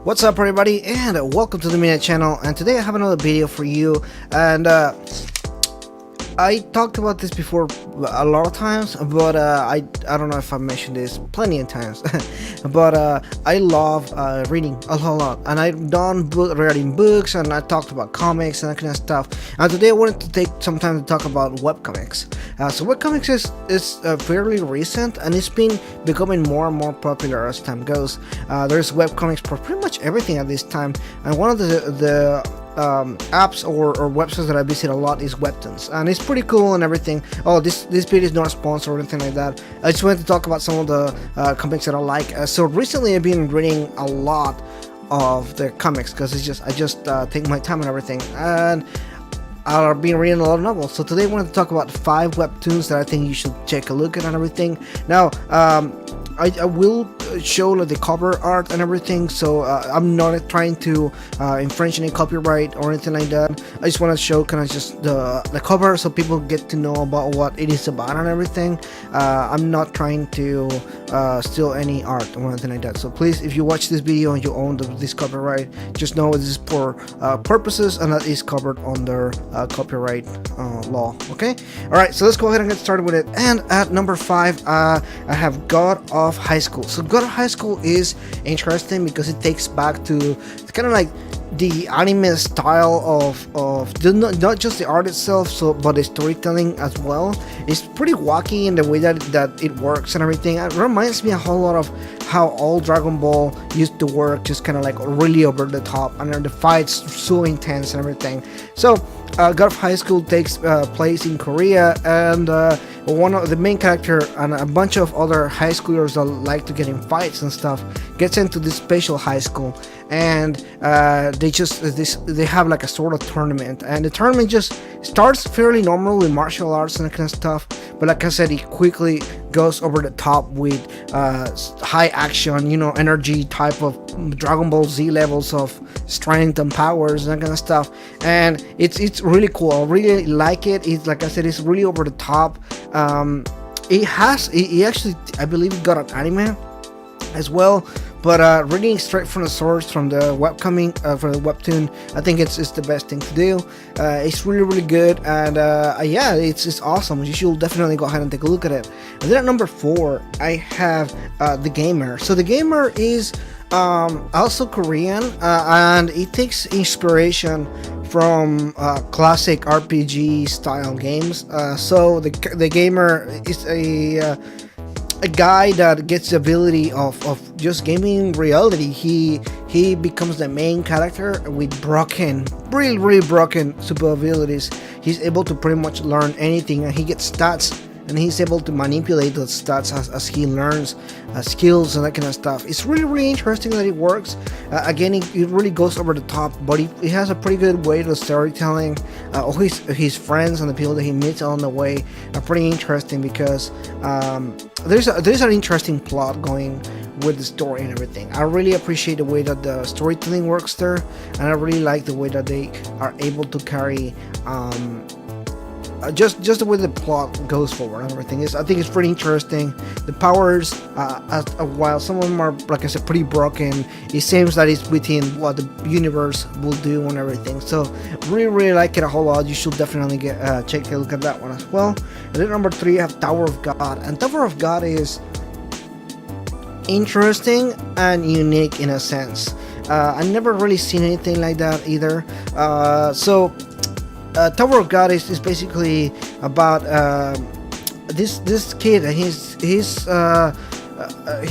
What's up everybody, and welcome to the Minute channel. And today I have another video for you. And I talked about this before a lot of times, but I don't know if I mentioned this plenty of times. But I love reading a whole lot, and I've done reading books, and I talked about comics and that kind of stuff. And today I wanted to take some time to talk about webcomics. So webcomics is fairly recent, and it's been becoming more and more popular as time goes. There's webcomics for pretty much everything at this time, and one of the apps or websites that I visit a lot is Webtoons, and it's pretty cool and everything. Oh, this video is not a sponsor or anything like that. I just wanted to talk about some of the comics that I like. So recently I've been reading a lot of the comics because I just take my time and everything, and I've been reading a lot of novels. So today I wanted to talk about 5 webtoons that I think you should take a look at and everything. Now I will show the cover art and everything, so I'm not trying to infringe any copyright or anything like that. I just want to show kind of just the cover so people get to know about what it is about and everything. I'm not trying to steal any art or anything like that. So please, if you watch this video and you own this copyright, just know this is for purposes, and that is covered under copyright law. Okay, alright, so let's go ahead and get started with it. And at number 5, I have God of High School. So God of High School is interesting because it takes back to, it's kind of like the anime style of not just the art itself, but the storytelling as well. It's pretty wacky in the way that it works and everything. It reminds me a whole lot of how all Dragon Ball used to work, just kind of like really over the top, and the fights so intense and everything. So God of High School takes place in Korea, and one of the main character and a bunch of other high schoolers that like to get in fights and stuff gets into this special high school, and they have like a sort of tournament, and the tournament just starts fairly normal with martial arts and that kind of stuff, but like I said, it quickly goes over the top with high action, energy type of Dragon Ball Z levels of strength and powers and that kind of stuff, and it's really cool. I really like it. It's like I said, it's really over the top. It actually, I believe it got an anime as well, but reading straight from the source from the for the webtoon, I think it's the best thing to do. It's really good, and yeah, it's awesome. You should definitely go ahead and take a look at it. And then at number 4, I have The Gamer. So The Gamer is also Korean, and it takes inspiration from classic RPG style games. So the Gamer is a guy that gets the ability of just gaming reality. He becomes the main character with really broken super abilities. He's able to pretty much learn anything, and he gets stats, and he's able to manipulate those stats as he learns skills and that kind of stuff. It's really interesting that it works. Again, it really goes over the top, but it has a pretty good way to storytelling. All his friends and the people that he meets along the way are pretty interesting, because there's an interesting plot going with the story and everything. I really appreciate the way that the storytelling works there, and I really like the way that they are able to carry just the way the plot goes forward and everything. I think it's pretty interesting. The powers, while some of them are, like I said, pretty broken, it seems that it's within what the universe will do and everything. So really like it a whole lot. You should definitely take a look at that one as well. And then number 3, I have Tower of God, and Tower of God is interesting and unique in a sense. I never really seen anything like that either. Tower of God is basically about this kid, and he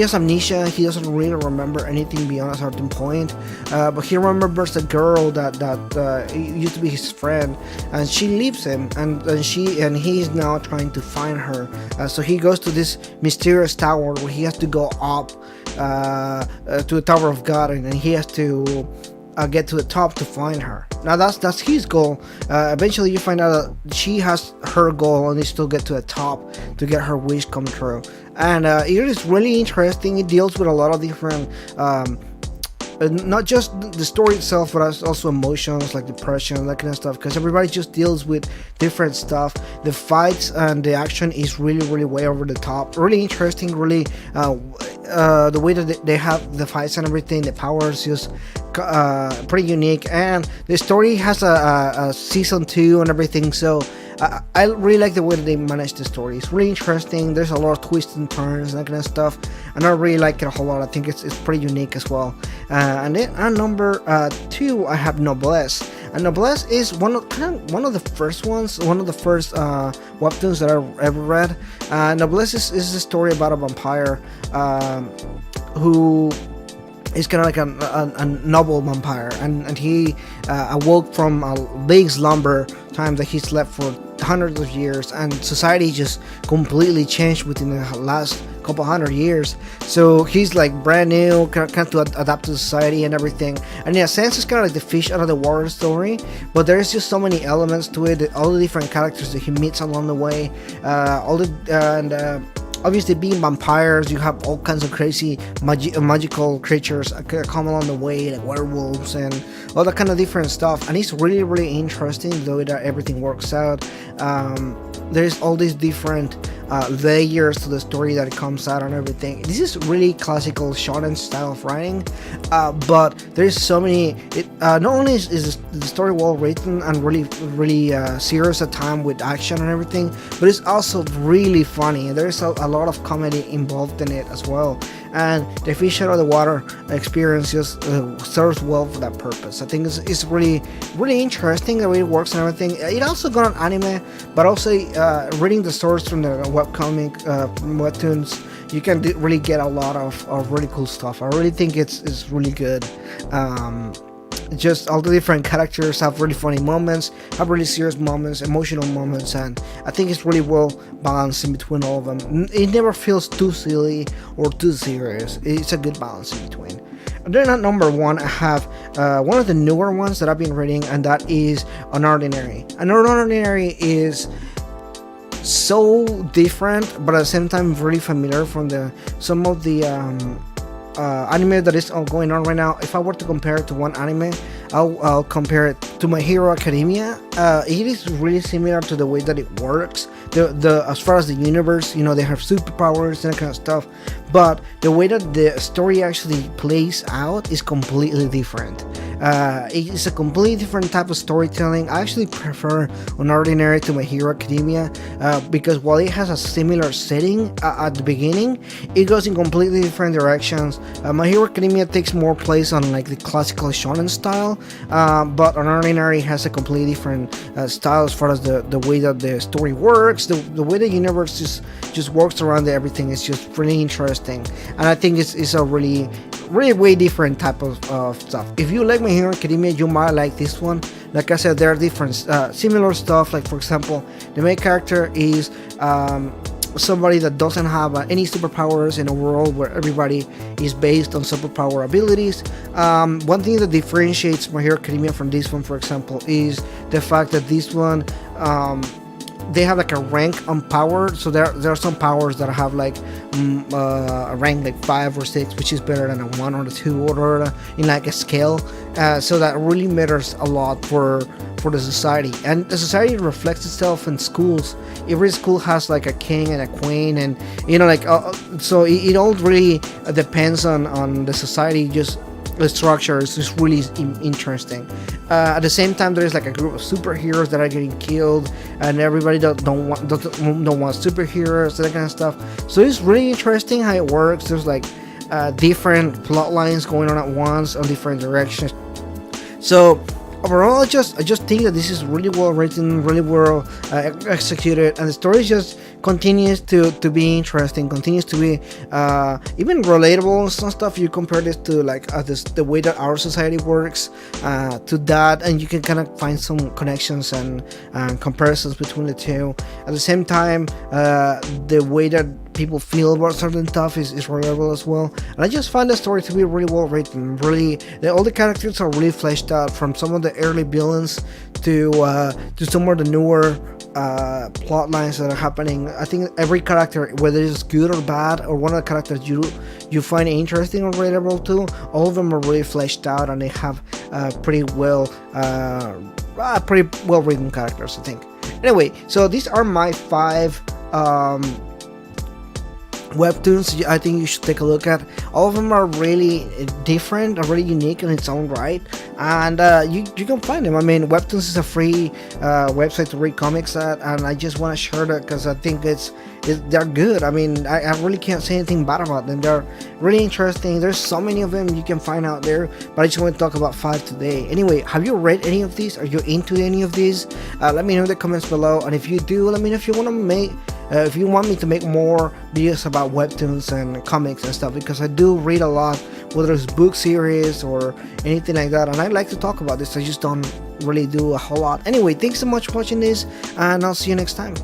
has amnesia. He doesn't really remember anything beyond a certain point, but he remembers a girl that used to be his friend, and she leaves him, and he's now trying to find her. So he goes to this mysterious tower where he has to go up to the Tower of God, and he has to get to the top to find her. Now that's his goal. Eventually you find out that she has her goal, and they still get to the top to get her wish come true. And it is really interesting. It deals with a lot of different not just the story itself, but also emotions like depression, that kind of stuff, because everybody just deals with different stuff. The fights and the action is really way over the top, really interesting, really the way that they have the fights and everything, the powers, just pretty unique. And the story has a season 2 and everything, so I really like the way that they manage the story. It's really interesting. There's a lot of twists and turns and that kind of stuff, and I really like it a whole lot. I think it's pretty unique as well. And then at number 2, I have Noblesse. And Noblesse is one of the first ones, one of the first webtoons that I've ever read. Noblesse is a story about a vampire who is kind of like a noble vampire, and he awoke from a big slumber time that he slept for hundreds of years, and society just completely changed within the last couple hundred years. So he's like brand new, kind of to adapt to society and everything. And in a sense, it's kind of like the fish out of the water story, but there's just so many elements to it. All the different characters that he meets along the way, obviously, being vampires, you have all kinds of crazy magical creatures come along the way, like werewolves and all that kind of different stuff. And it's really, really interesting the way that everything works out. There's all these different layers to the story that it comes out and everything. This is really classical shonen style of writing, but there's so many. Not only is the story well written and really, really serious at time with action and everything, but it's also really funny. There's a lot of comedy involved in it as well. And the fish out of the water experience just serves well for that purpose. I think it's really, really interesting the way it works and everything. It also got an anime, but also reading the source from the webcomic webtoons, you can really get a lot of really cool stuff. I really think it's really good. Just all the different characters have really funny moments, have really serious moments, emotional moments, and I think it's really well balanced in between all of them. It never feels too silly or too serious. It's a good balance in between. And then at number 1, I have one of the newer ones that I've been reading, and that is Unordinary. Unordinary is so different, but at the same time really familiar from some of the anime that is going on right now. If I were to compare it to one anime, I'll compare it to My Hero Academia. It is really similar to the way that it works. The as far as the universe, they have superpowers and that kind of stuff, but the way that the story actually plays out is completely different. It's a completely different type of storytelling. I actually prefer Unordinary to My Hero Academia because while it has a similar setting at the beginning, it goes in completely different directions. My Hero Academia takes more place on like the classical shonen style, but Unordinary has a completely different style as far as the way that the story works, the way the universe just works around everything is just really interesting, and I think it's a really way different type of stuff. If you like My Hero Academia, you might like this one. Like I said, there are different similar stuff. Like for example, the main character is somebody that doesn't have any superpowers in a world where everybody is based on superpower abilities. One thing that differentiates My Hero Academia from this one, for example, is the fact that this one they have like a rank on power. So there are some powers that have like a rank like 5 or 6, which is better than a 1 or a 2 or in like a scale. So that really matters a lot for the society, and the society reflects itself in schools. Every school has like a king and a queen, and so it all really depends on the society. Just the structure is just really interesting. At the same time, there is like a group of superheroes that are getting killed, and everybody don't want superheroes, that kind of stuff. So it's really interesting how it works. There's like different plot lines going on at once on different directions. So overall, I just think that this is really well written, really well executed, and the story just continues to be interesting, continues to be even relatable and some stuff. You compare this to like the way that our society works to that, and you can kind of find some connections and comparisons between the two. At the same time, the way that people feel about certain stuff is relatable as well, and I just find the story to be really well written. Really, all the characters are really fleshed out, from some of the early villains to some of the newer plot lines that are happening. I think every character, whether it's good or bad, or one of the characters you find interesting or relatable to, all of them are really fleshed out, and they have pretty well written characters, I think. Anyway, so these are my 5 Webtoons, I think you should take a look at. All of them are really different, are really unique in its own right, and you can find them. I mean, Webtoons is a free website to read comics at, and I just want to share that because I think they're good. I mean, I really can't say anything bad about them. They're really interesting. There's so many of them you can find out there, but I just want to talk about 5 today. Anyway, have you read any of these? Are you into any of these? Let me know in the comments below, and if you do, let me know if you want to make if you want me to make more videos about webtoons and comics and stuff, because I do read a lot, whether it's book series or anything like that, and I like to talk about this. I just don't really do a whole lot. Anyway, thanks so much for watching this, and I'll see you next time.